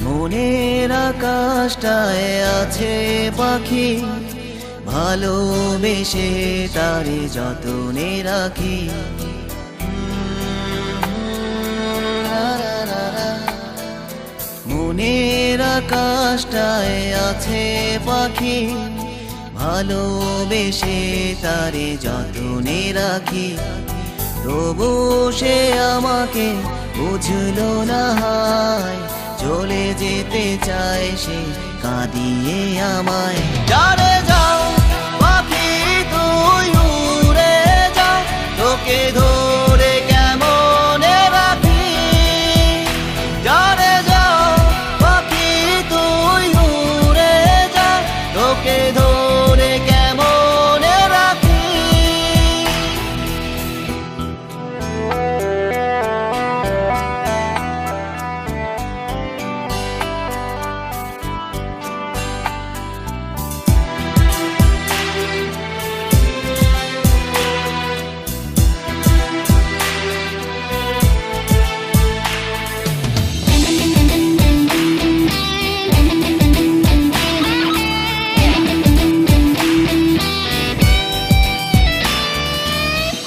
মনের আকাশটায় আছে পাখি, ভালোবেসে তারে যতনে রাখি। মনের আকাশটায় আছে পাখি, ভালোবেসে তারে যতনে রাখি। তবু সে আমাকে বুঝলো না, হায় চলে যেতে চায় সে কাঁদিয়ে আমায়। যারে যাও পাখি তুই উড়ে যাও, তোকে ধরে কেমনে রাখি। যারে যাও পাখি তুই উড়ে যাও, তোকে ধরে কেমনে রাখি।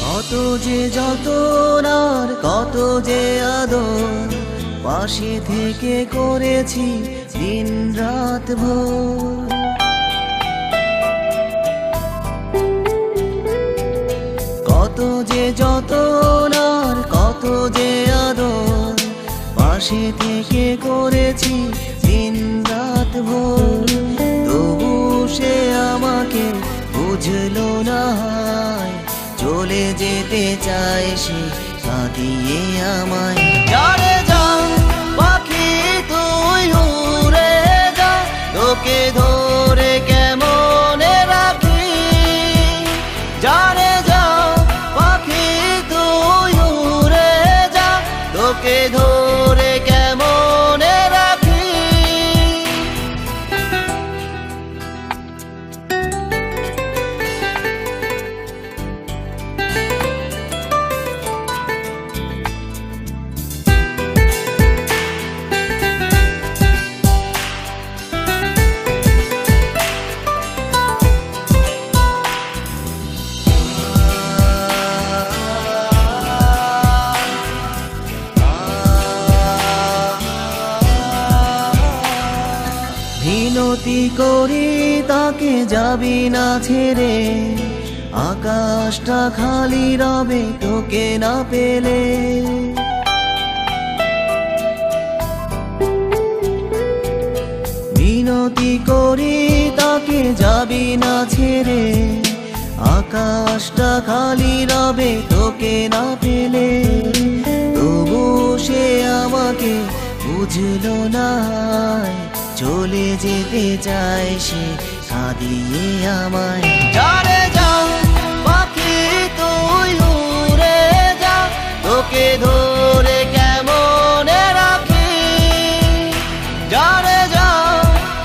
কত যে যতন আর কত যে আদর, পাশে থেকে করেছি দিন রাত ভোর। কত যে যতন আর কত যে আদর, পাশে থেকে করেছি দিন রাত ভোর। তবু সে আমাকে বুঝলো না, চলে যেতে চায় সে কাঁদিয়ে আমায়। যারে যাও পাখি তুই উড়ে যা, তোকে ধরে কেমনে রাখি। যারে যাও পাখি তুই উড়ে যা, তোকে ধরে কেমনে রাখি। মিনতি করি তাকে যাবি না ছেড়ে, আকাশটা খালি রবে তোকে না পেলে। মিনতি করি তাকে যাবি না ছেড়ে, আকাশটা খালি রবে তোকে না পেলে। তবু সে আমাকে বুঝলো না, চলে যেতে চায় সে কাঁদিয়ে আমায়। যারে যাও পাখি তুই উড়ে যা, তোকে ধরে কেমনে রাখি। যারে যাও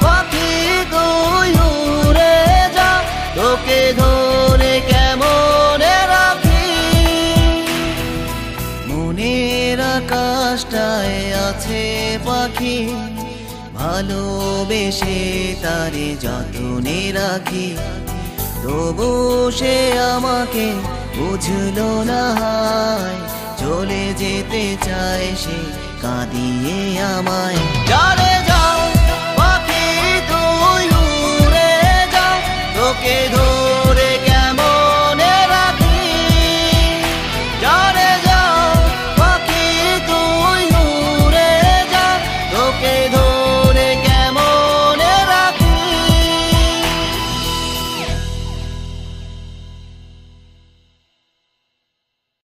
পাখি তুই উড়ে যা, তোকে ধরে কেমনে রাখি। মনের আকাশটায় আছে পাখি, ভালোবেসে তারে যতনে রাখি। তবু সে আমাকে বুঝলো না, চলে যেতে চায় সে কাঁদিয়ে আমায়। যারে